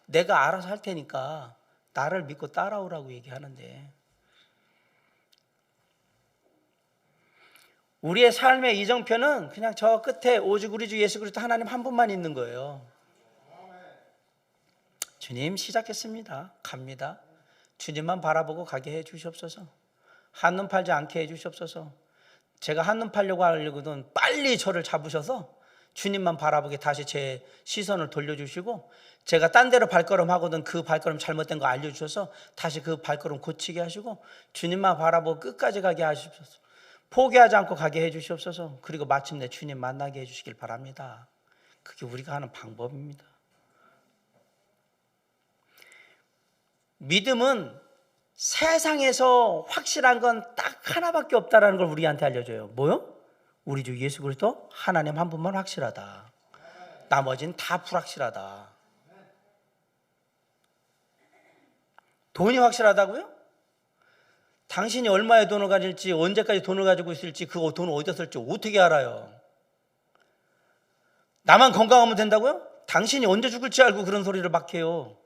S1: 알아서 할 테니까 나를 믿고 따라오라고 얘기하는데, 우리의 삶의 이정표는 그냥 저 끝에 오직 우리 주 예수 그리스도 하나님 한 분만 있는 거예요. 주님 시작했습니다. 갑니다. 주님만 바라보고 가게 해 주시옵소서. 한눈 팔지 않게 해 주시옵소서. 제가 한눈 팔려고 하려거든 빨리 저를 잡으셔서 주님만 바라보게 다시 제 시선을 돌려주시고, 제가 딴 데로 발걸음하거든 그 발걸음 잘못된 거 알려주셔서 다시 그 발걸음 고치게 하시고 주님만 바라보고 끝까지 가게 하시옵소서. 포기하지 않고 가게 해 주시옵소서. 그리고 마침내 주님 만나게 해 주시길 바랍니다. 그게 우리가 하는 방법입니다. 믿음은 세상에서 확실한 건 딱 하나밖에 없다는 걸 우리한테 알려줘요. 뭐요? 우리 주 예수 그리스도 하나님 한 분만 확실하다. 나머지는 다 불확실하다. 돈이 확실하다고요? 당신이 얼마의 돈을 가질지, 언제까지 돈을 가지고 있을지, 그 돈을 어디다 쓸지 어떻게 알아요? 나만 건강하면 된다고요? 당신이 언제 죽을지 알고 그런 소리를 막 해요.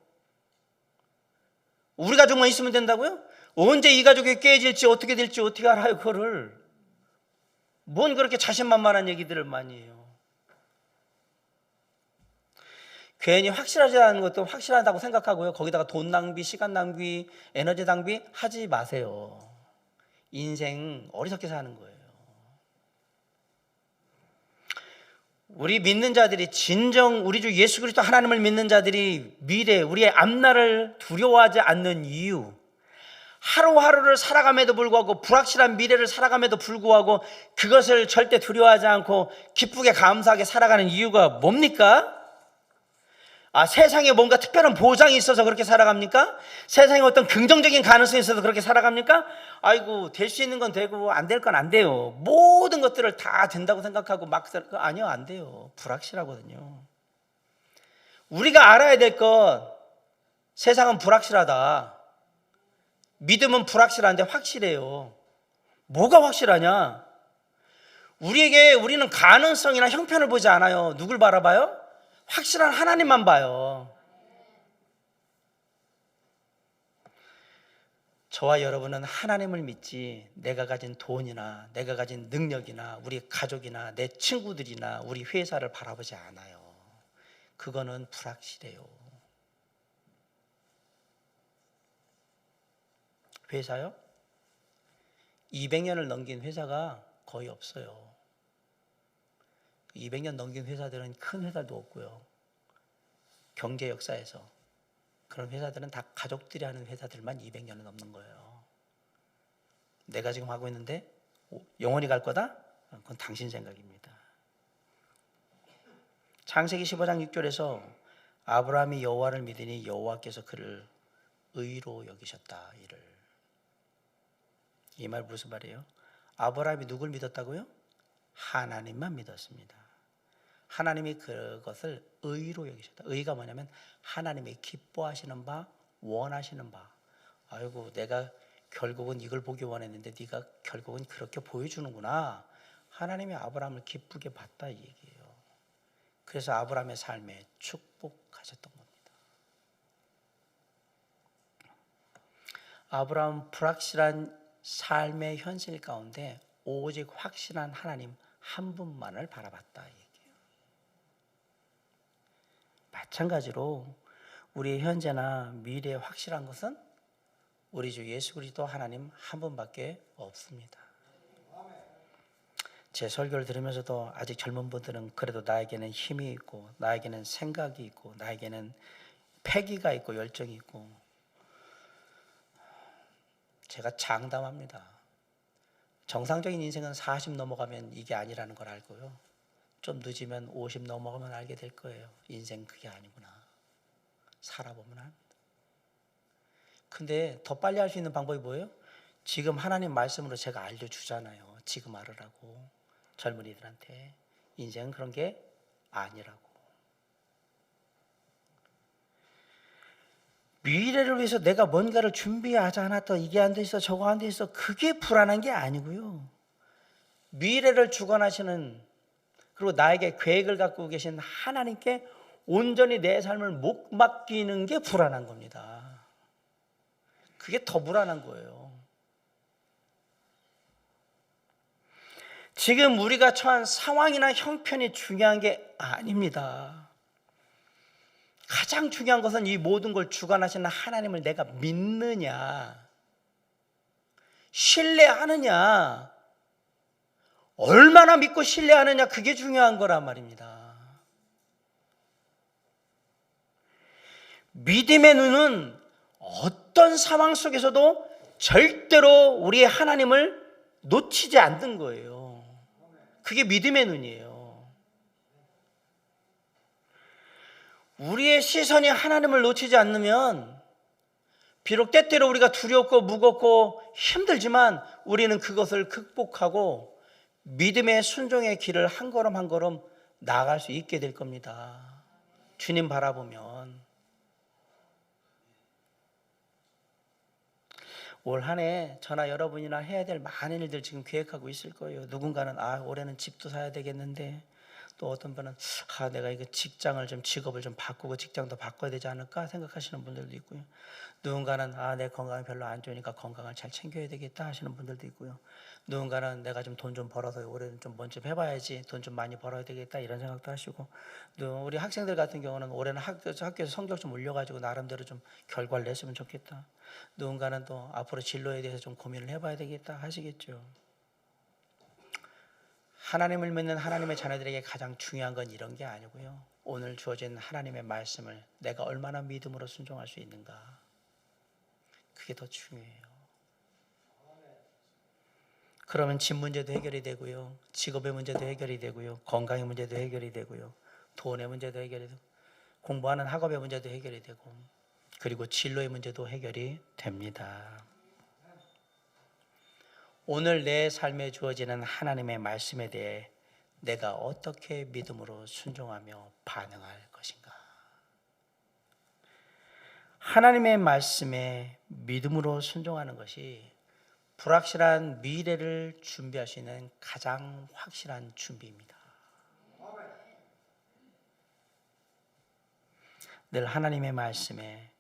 S1: 우리 가족만 있으면 된다고요? 언제 이 가족이 깨질지 어떻게 될지 어떻게 알아요? 그거를. 뭔 그렇게 자신만만한 얘기들을 많이 해요. 괜히 확실하지 않은 것도 확실하다고 생각하고요. 거기다가 돈 낭비, 시간 낭비, 에너지 낭비 하지 마세요. 인생 어리석게 사는 거예요. 우리 믿는 자들이, 진정 우리 주 예수 그리스도 하나님을 믿는 자들이 미래, 우리의 앞날을 두려워하지 않는 이유, 하루하루를 살아감에도 불구하고, 불확실한 미래를 살아감에도 불구하고 그것을 절대 두려워하지 않고 기쁘게 감사하게 살아가는 이유가 뭡니까? 세상에 뭔가 특별한 보장이 있어서 그렇게 살아갑니까? 세상에 어떤 긍정적인 가능성이 있어서 그렇게 살아갑니까? 아이고, 될 수 있는 건 되고 안 될 건 안 돼요. 모든 것들을 다 된다고 생각하고 막 아니요, 안 돼요. 불확실하거든요. 우리가 알아야 될 것, 세상은 불확실하다. 믿음은 불확실한데 확실해요. 뭐가 확실하냐? 우리는 가능성이나 형편을 보지 않아요. 누굴 바라봐요? 확실한 하나님만 봐요. 저와 여러분은 하나님을 믿지 내가 가진 돈이나 내가 가진 능력이나 우리 가족이나 내 친구들이나 우리 회사를 바라보지 않아요. 그거는 불확실해요. 회사요? 200년을 넘긴 회사가 거의 없어요. 200년 넘긴 회사들은 큰 회사도 없고요. 경제 역사에서 그런 회사들은 다 가족들이 하는 회사들만 200년을 넘는 거예요. 내가 지금 하고 있는데 영원히 갈 거다? 그건 당신 생각입니다. 창세기 15장 6절에서 아브라함이 여호와를 믿으니 여호와께서 그를 의로 여기셨다. 이를. 이 말 무슨 말이에요? 아브라함이 누굴 믿었다고요? 하나님만 믿었습니다. 하나님이 그것을 의로 여기셨다. 의가 뭐냐면 하나님이 기뻐하시는 바, 원하시는 바. 아이고 내가 결국은 이걸 보기 원했는데 네가 결국은 그렇게 보여주는구나. 하나님이 아브라함을 기쁘게 봤다 이 얘기예요. 그래서 아브라함의 삶에 축복하셨던 겁니다. 아브라함 불확실한 삶의 현실 가운데 오직 확실한 하나님 한 분만을 바라봤다 이 얘기예요. 마찬가지로 우리의 현재나 미래에 확실한 것은 우리 주 예수 그리스도 하나님 한 분밖에 없습니다. 제 설교를 들으면서도 아직 젊은 분들은 그래도 나에게는 힘이 있고 나에게는 생각이 있고 나에게는 패기가 있고 열정이 있고, 제가 장담합니다. 정상적인 인생은 40 넘어가면 이게 아니라는 걸 알고요. 좀 늦으면 50 넘어가면 알게 될 거예요. 인생 그게 아니구나. 살아보면 합니다. 근데 더 빨리 할 수 있는 방법이 뭐예요? 지금 하나님 말씀으로 제가 알려주잖아요. 지금 알으라고. 젊은이들한테. 인생은 그런 게 아니라고. 미래를 위해서 내가 뭔가를 준비하지 않았다. 이게 안 돼 있어. 저거 안 돼 있어. 그게 불안한 게 아니고요. 미래를 주관하시는, 그리고 나에게 계획을 갖고 계신 하나님께 온전히 내 삶을 못 맡기는 게 불안한 겁니다. 그게 더 불안한 거예요. 지금 우리가 처한 상황이나 형편이 중요한 게 아닙니다. 가장 중요한 것은 이 모든 걸 주관하시는 하나님을 내가 믿느냐, 신뢰하느냐, 얼마나 믿고 신뢰하느냐, 그게 중요한 거란 말입니다. 믿음의 눈은 어떤 상황 속에서도 절대로 우리의 하나님을 놓치지 않는 거예요. 그게 믿음의 눈이에요. 우리의 시선이 하나님을 놓치지 않으면 비록 때때로 우리가 두렵고 무겁고 힘들지만 우리는 그것을 극복하고 믿음의 순종의 길을 한 걸음 한 걸음 나아갈 수 있게 될 겁니다. 주님 바라보면. 올 한 해 저나 여러분이나 해야 될 많은 일들 지금 계획하고 있을 거예요. 누군가는 올해는 집도 사야 되겠는데, 또 어떤 분은 내가 이거 직업을 좀 바꾸고 직장도 바꿔야 되지 않을까 생각하시는 분들도 있고요. 누군가는 내 건강이 별로 안 좋으니까 건강을 잘 챙겨야 되겠다 하시는 분들도 있고요. 누군가는 내가 좀 돈 좀 벌어서 올해는 좀 먼저 해봐야지, 돈 좀 많이 벌어야 되겠다 이런 생각도 하시고, 또 우리 학생들 같은 경우는 올해는 학교에서 성적 좀 올려가지고 나름대로 좀 결과를 냈으면 좋겠다. 누군가는 또 앞으로 진로에 대해서 좀 고민을 해봐야 되겠다 하시겠죠. 하나님을 믿는 하나님의 자녀들에게 가장 중요한 건 이런 게 아니고요. 오늘 주어진 하나님의 말씀을 내가 얼마나 믿음으로 순종할 수 있는가, 그게 더 중요해요. 그러면 집 문제도 해결이 되고요, 직업의 문제도 해결이 되고요, 건강의 문제도 해결이 되고요, 돈의 문제도 해결이 되고, 공부하는 학업의 문제도 해결이 되고, 그리고 진로의 문제도 해결이 됩니다. 오늘 내 삶에 주어지는 하나님의 말씀에 대해 내가 어떻게 믿음으로 순종하며 반응할 것인가? 하나님의 말씀에 믿음으로 순종하는 것이 불확실한 미래를 준비할 수 있는 가장 확실한 준비입니다. 늘 하나님의 말씀에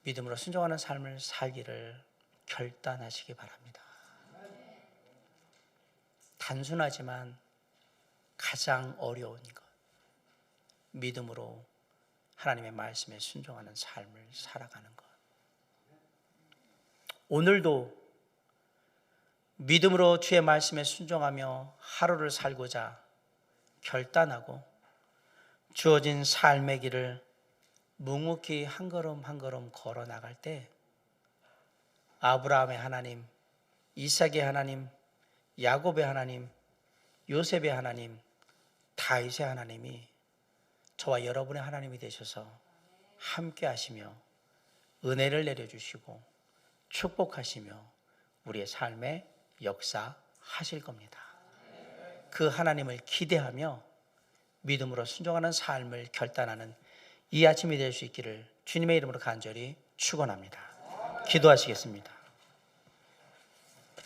S1: 믿음으로 순종하는 삶을 살기를 결단하시기 바랍니다. 단순하지만 가장 어려운 것, 믿음으로 하나님의 말씀에 순종하는 삶을 살아가는 것. 오늘도 믿음으로 주의 말씀에 순종하며 하루를 살고자 결단하고 주어진 삶의 길을 묵묵히 한 걸음 한 걸음 걸어 나갈 때 아브라함의 하나님, 이삭의 하나님, 야곱의 하나님, 요셉의 하나님, 다윗의 하나님이 저와 여러분의 하나님이 되셔서 함께 하시며 은혜를 내려주시고 축복하시며 우리의 삶에 역사하실 겁니다. 그 하나님을 기대하며 믿음으로 순종하는 삶을 결단하는 이 아침이 될 수 있기를 주님의 이름으로 간절히 축원합니다. 기도하시겠습니다.